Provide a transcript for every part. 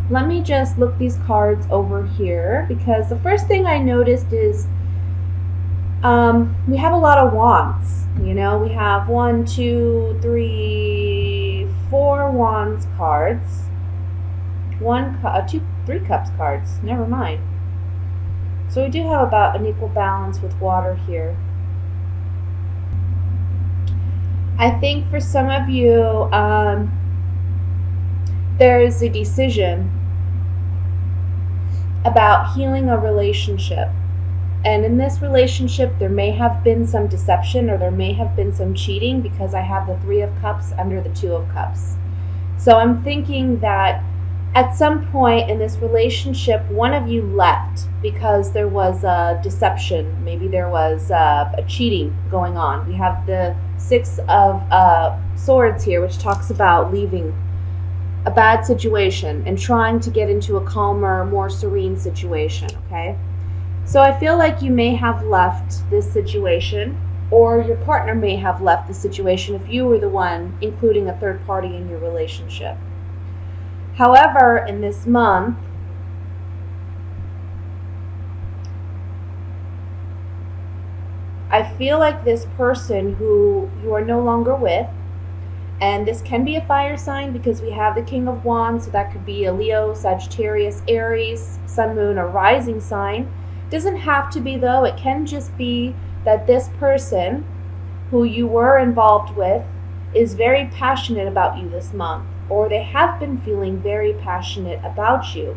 let me just look these cards over here, because the first thing I noticed is we have a lot of wands. You know, we have 1, 2, 3, 4 wands cards. 2, 3 cups cards. Never mind. So we do have about an equal balance with water here. I think for some of you, there is a decision about healing a relationship. And in this relationship, there may have been some deception, or there may have been some cheating, because I have the 3 of Cups under the 2 of Cups. So I'm thinking that at some point in this relationship, one of you left because there was a deception. Maybe there was a cheating going on. We have the 6 of Swords here, which talks about leaving a bad situation and trying to get into a calmer, more serene situation, okay? So I feel like you may have left this situation, or your partner may have left the situation if you were the one including a third party in your relationship. However, in this month, I feel like this person who you are no longer with, and this can be a fire sign because we have the King of Wands, so that could be a Leo, Sagittarius, Aries, Sun, Moon, or Rising sign. Doesn't have to be, though. It can just be that this person who you were involved with is very passionate about you this month, or they have been feeling very passionate about you.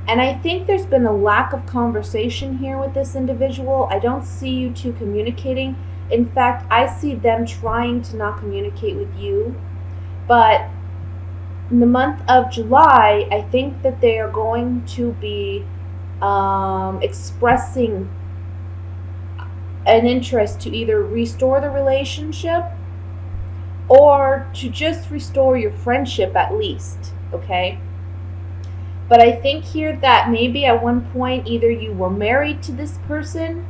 And I think there's been a lack of conversation here with this individual. I don't see you two communicating. In fact, I see them trying to not communicate with you. But in the month of July, I think that they are going to be expressing an interest to either restore the relationship or to just restore your friendship at least, okay? But I think here that maybe at one point either you were married to this person,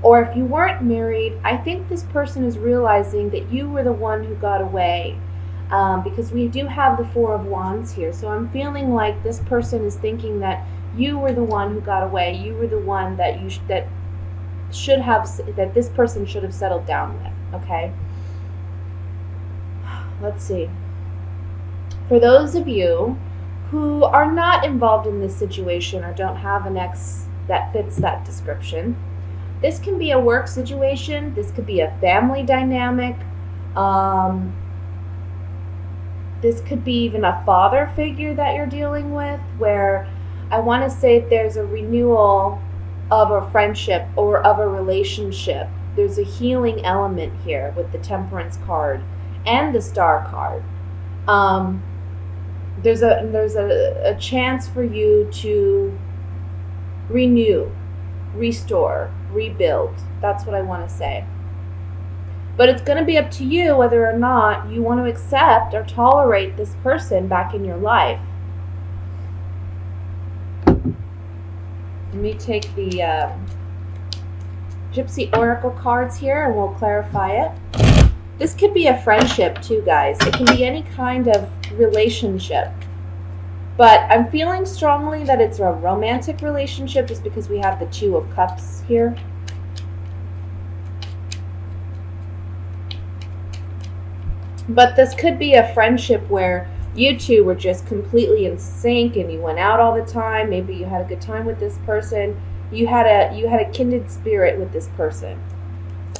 or if you weren't married, I think this person is realizing that you were the one who got away, because we do have the 4 of Wands here. So I'm feeling like this person is thinking that you were the one who got away. You were the one that that this person should have settled down with, okay? Let's see. For those of you who are not involved in this situation or don't have an ex that fits that description, this can be a work situation. This could be a family dynamic. This could be even a father figure that you're dealing with, where I want to say there's a renewal of a friendship or of a relationship. There's a healing element here with the Temperance card and the Star card. There's a chance for you to renew, restore, rebuild. That's what I want to say. But it's going to be up to you whether or not you want to accept or tolerate this person back in your life. Let me take the Gypsy Oracle cards here and we'll clarify it. This could be a friendship too, guys. It can be any kind of relationship. But I'm feeling strongly that it's a romantic relationship just because we have the 2 of Cups here. But this could be a friendship where you two were just completely in sync and you went out all the time. Maybe you had a good time with this person. You had a kindred spirit with this person.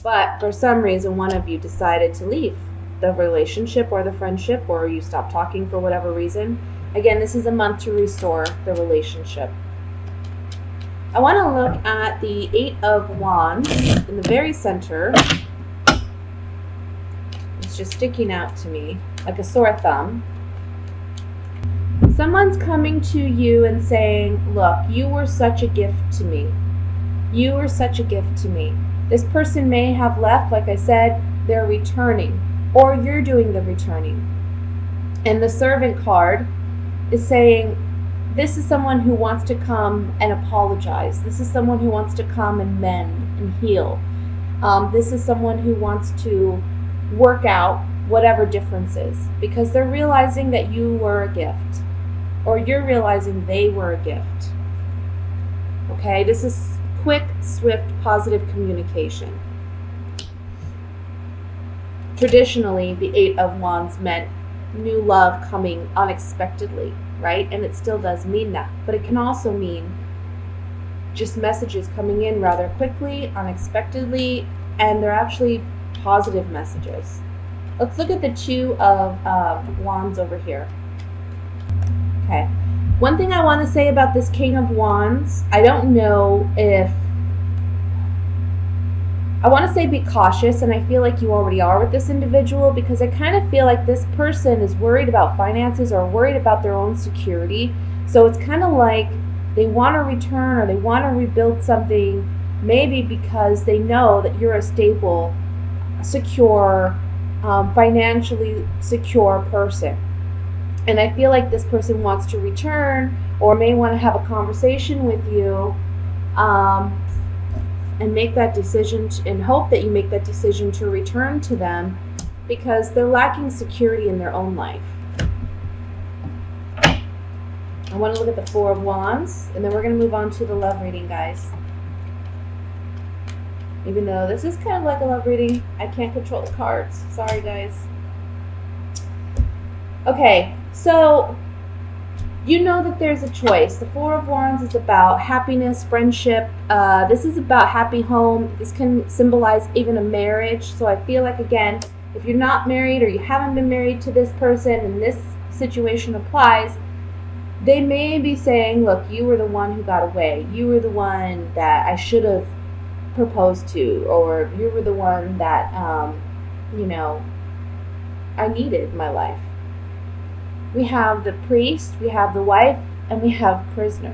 But for some reason, one of you decided to leave the relationship or the friendship, or you stopped talking for whatever reason. Again, this is a month to restore the relationship. I want to look at the 8 of Wands in the very center. It's just sticking out to me like a sore thumb. Someone's coming to you and saying, look, you were such a gift to me. You were such a gift to me. This person may have left, like I said, they're returning, or you're doing the returning. And the Servant card is saying, this is someone who wants to come and apologize. This is someone who wants to come and mend and heal. This is someone who wants to work out whatever differences, because they're realizing that you were a gift. or you're realizing they were a gift. Okay, this is quick, swift, positive communication. Traditionally, the Eight of Wands meant new love coming unexpectedly, right? And it still does mean that. But it can also mean just messages coming in rather quickly, unexpectedly, and they're actually positive messages. Let's look at the Two of Wands over here. Okay. One thing I want to say about this King of Wands, I don't know if... I want to say be cautious, and I feel like you already are with this individual, because I kind of feel like this person is worried about finances or worried about their own security. So it's kind of like they want to return or they want to rebuild something, maybe because they know that you're a stable, secure, financially secure person. And I feel like this person wants to return or may want to have a conversation with you, and make that decision and hope that you make that decision to return to them, because they're lacking security in their own life. I want to look at the Four of Wands, and then we're going to move on to the love reading, guys. Even though this is kind of like a love reading, I can't control the cards. Sorry, guys. Okay, so you know that there's a choice. The Four of Wands is about happiness, friendship. This is about happy home. This can symbolize even a marriage. So I feel like, again, if you're not married or you haven't been married to this person and this situation applies, they may be saying, look, you were the one who got away. You were the one that I should have proposed to, or you were the one that, I needed in my life. We have the priest, we have the wife, and we have prisoner.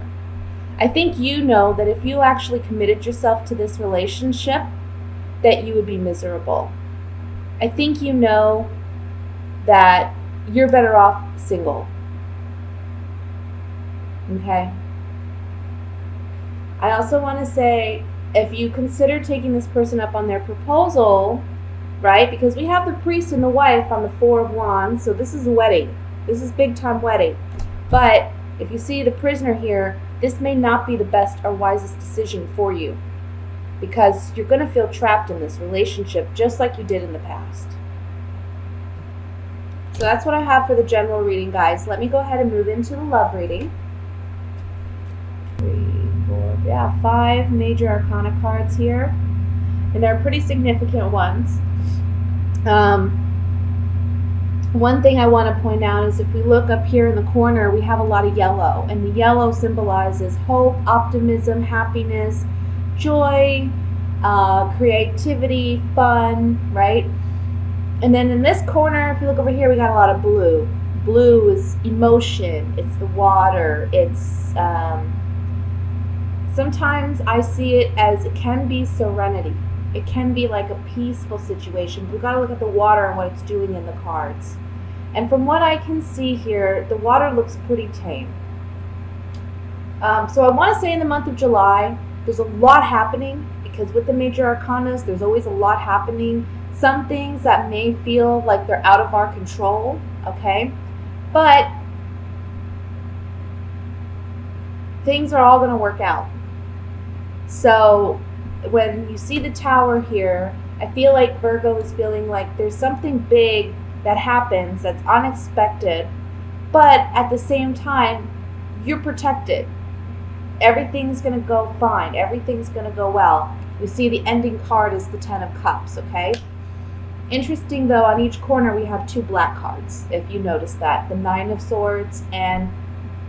I think you know that if you actually committed yourself to this relationship, that you would be miserable. I think you know that you're better off single. Okay? I also want to say, if you consider taking this person up on their proposal, right? Because we have the priest and the wife on the Four of Wands, so this is a wedding. This is big time wedding. But if you see the prisoner here, this may not be the best or wisest decision for you, because you're going to feel trapped in this relationship just like you did in the past. So that's what I have for the general reading, guys. Let me go ahead and move into the love reading. 5 major arcana cards here, and they're pretty significant ones. One thing I want to point out is if we look up here in the corner, we have a lot of yellow, and the yellow symbolizes hope, optimism, happiness, joy, creativity, fun, right? And then in this corner, if you look over here, we got a lot of blue. Blue is emotion, it's the water, it's sometimes I see it as it can be serenity. It can be like a peaceful situation. We've got to look at the water and what it's doing in the cards. And from what I can see here, the water looks pretty tame. So I want to say in the month of July, there's a lot happening, because with the major arcanas, there's always a lot happening. Some things that may feel like they're out of our control, okay? But things are all going to work out. So when you see the Tower here, I feel like Virgo is feeling like there's something big that happens that's unexpected, but at the same time, you're protected. Everything's going to go fine. Everything's going to go well. You see the ending card is the Ten of Cups, okay? Interesting, though, on each corner we have 2 black cards, if you notice that. The Nine of Swords and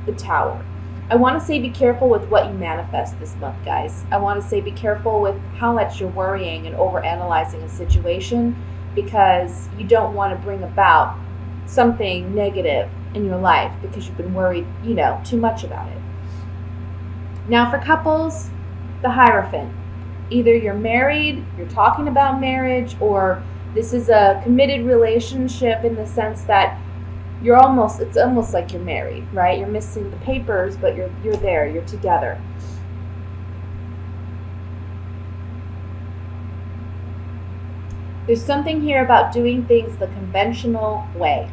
the Tower. I want to say be careful with what you manifest this month, guys. I want to say be careful with how much you're worrying and overanalyzing a situation, because you don't want to bring about something negative in your life because you've been worried, too much about it. Now for couples, the Hierophant. Either you're married, you're talking about marriage, or this is a committed relationship in the sense that it's almost like you're married, right? You're missing the papers, but you're there, you're together. There's something here about doing things the conventional way.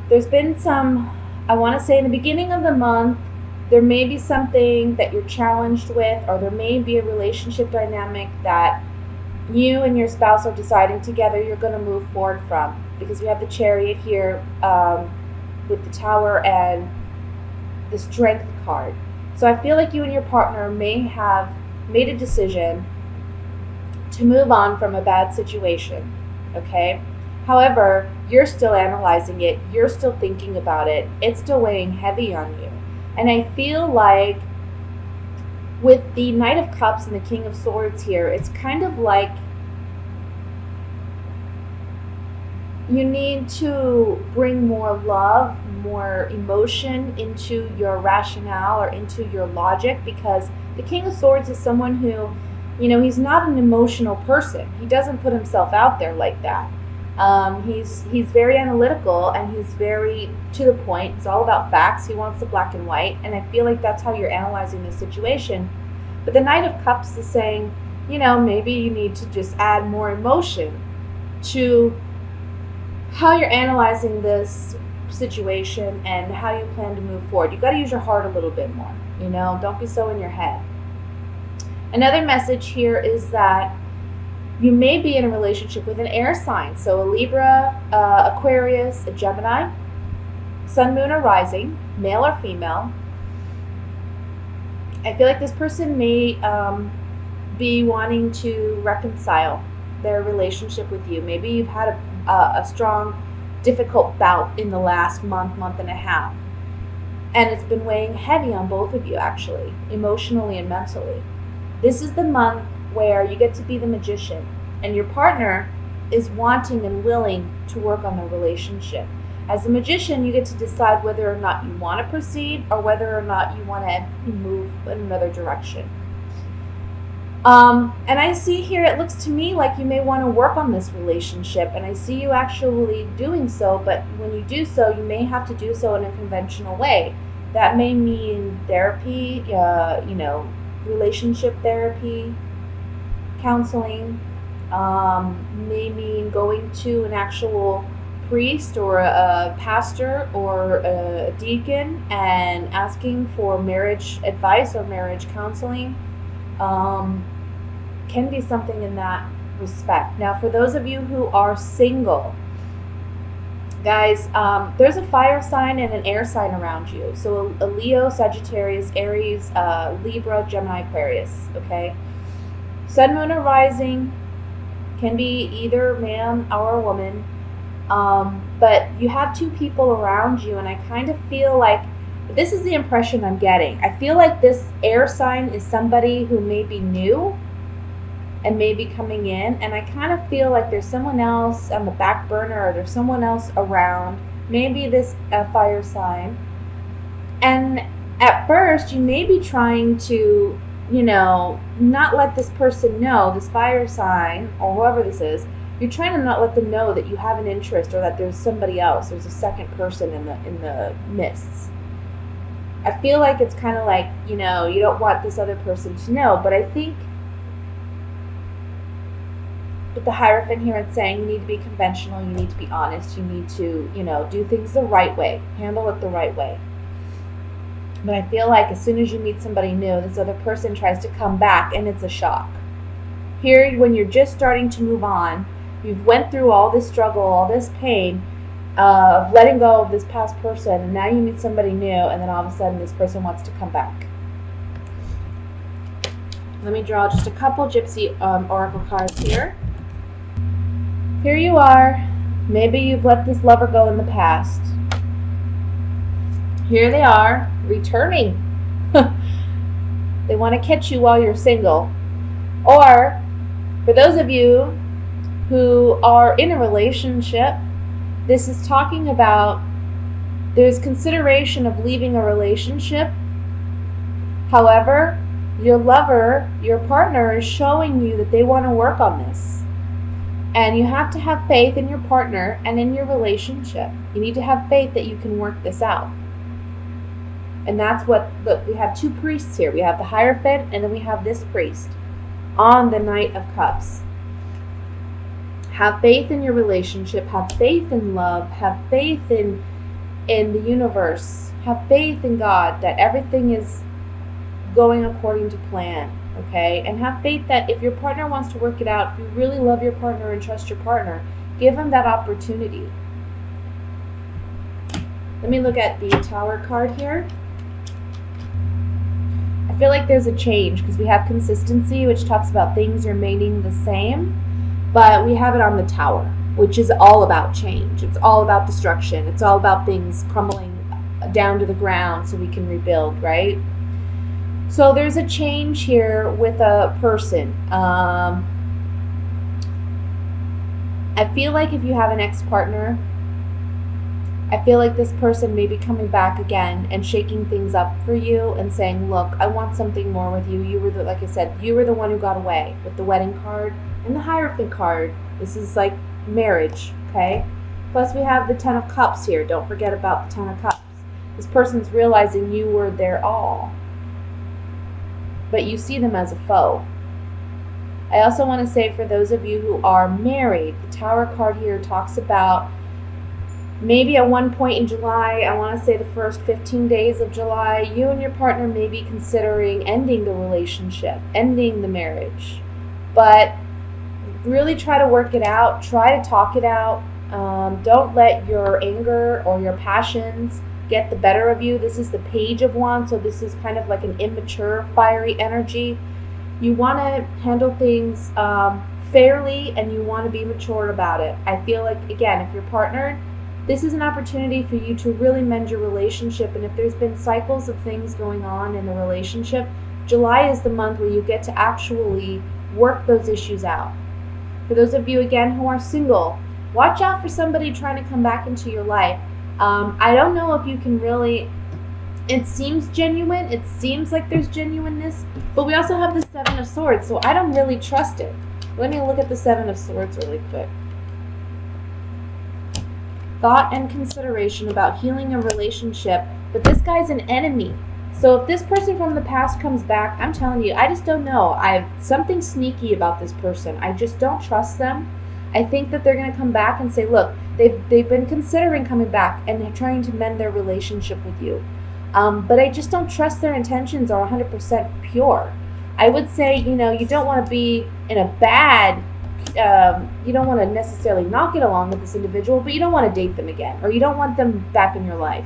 There's been some, I want to say in the beginning of the month, there may be something that you're challenged with, or there may be a relationship dynamic that you and your spouse are deciding together you're going to move forward from, because we have the Chariot here with the Tower and the Strength card. So I feel like you and your partner may have made a decision to move on from a bad situation, okay? However, you're still analyzing it, you're still thinking about it, it's still weighing heavy on you. And I feel like with the Knight of Cups and the King of Swords here, it's kind of like you need to bring more love, more emotion into your rationale or into your logic, because the King of Swords is someone who, he's not an emotional person. He doesn't put himself out there like that. He's very analytical, and he's very to the point. It's all about facts. He wants the black and white, and I feel like that's how you're analyzing this situation. But the Knight of Cups is saying, maybe you need to just add more emotion to how you're analyzing this situation and how you plan to move forward. You got to use your heart a little bit more. Don't be so in your head. Another message here is that you may be in a relationship with an air sign. So a Libra, Aquarius, a Gemini, Sun, Moon, or Rising, male or female. I feel like this person may be wanting to reconcile their relationship with you. Maybe you've had a strong, difficult bout in the last month and a half. And it's been weighing heavy on both of you, actually, emotionally and mentally. This is the month where you get to be the magician, and your partner is wanting and willing to work on the relationship. As a magician, you get to decide whether or not you want to proceed or whether or not you want to move in another direction. And I see here, it looks to me like you may want to work on this relationship, and I see you actually doing so, but when you do so, you may have to do so in a conventional way. That may mean therapy, relationship therapy, counseling, may mean going to an actual priest or a pastor or a deacon and asking for marriage advice or marriage counseling. Can be something in that respect. Now, for those of you who are single, guys, there's a fire sign and an air sign around you. So a Leo, Sagittarius, Aries, Libra, Gemini, Aquarius, okay? Sun, Moon, or Rising can be either man or a woman. But you have two people around you, and I kind of feel like, this is the impression I'm getting. I feel like this air sign is somebody who may be new and may be coming in, and I kind of feel like there's someone else on the back burner, or there's someone else around, maybe this fire sign. And at first, you may be trying to, not let this person know, this fire sign, or whoever this is, you're trying to not let them know that you have an interest or that there's somebody else, there's a second person in the mists. I feel like it's kind of like, you don't want this other person to know, but I think with the Hierophant here, it's saying you need to be conventional, you need to be honest, you need to, do things the right way, handle it the right way. But I feel like as soon as you meet somebody new, this other person tries to come back, and it's a shock. Here, when you're just starting to move on, you've went through all this struggle, all this pain of letting go of this past person, and now you meet somebody new, and then all of a sudden this person wants to come back. Let me draw just a couple Gypsy Oracle cards here. Here you are. Maybe you've let this lover go in the past. Here they are, returning. They want to catch you while you're single. Or, for those of you who are in a relationship, this is talking about there's consideration of leaving a relationship. However, your lover, your partner, is showing you that they want to work on this. And you have to have faith in your partner and in your relationship. You need to have faith that you can work this out. And that's what, look, we have two priests here. We have the Hierophant, and then we have this priest on the Knight of Cups. Have faith in your relationship. Have faith in love. Have faith in the universe. Have faith in God that everything is going according to plan, okay? And have faith that if your partner wants to work it out, if you really love your partner and trust your partner, give them that opportunity. Let me look at the Tower card here. I feel like there's a change because we have consistency, which talks about things remaining the same, but we have it on the Tower, which is all about change. It's all about destruction. It's all about things crumbling down to the ground so we can rebuild, right? So there's a change here with a person. I feel like if you have an ex-partner, I feel like this person may be coming back again and shaking things up for you and saying, look, I want something more with you. You were like I said, you were the one who got away with the wedding card and the Hierophant card. This is like marriage, okay? Plus we have the Ten of Cups here. Don't forget about the Ten of Cups. This person's realizing you were their all, but you see them as a foe. I also want to say for those of you who are married, the Tower card here talks about maybe at one point in July, I want to say the first 15 days of July, you and your partner may be considering ending the relationship, ending the marriage. But really try to work it out. Try to talk it out. Don't let your anger or your passions get the better of you. This is the Page of Wands, so this is kind of like an immature, fiery energy. You want to handle things fairly, and you want to be mature about it. I feel like, again, if you're partnered, this is an opportunity for you to really mend your relationship. And if there's been cycles of things going on in the relationship, July is the month where you get to actually work those issues out. For those of you, again, who are single, watch out for somebody trying to come back into your life. I don't know if you can really, it seems genuine, it seems like there's genuineness, but we also have the Seven of Swords, so I don't really trust it. Let me look at the Seven of Swords really quick. Thought and consideration about healing a relationship, but this guy's an enemy. So if this person from the past comes back, I'm telling you, I just don't know. I've something sneaky about this person. I just don't trust them. I think that they're going to come back and say, look, they've been considering coming back and trying to mend their relationship with you. But I just don't trust their intentions are 100% pure. I would say, you don't want to be in a bad, you don't want to necessarily not get along with this individual, but you don't want to date them again, or you don't want them back in your life.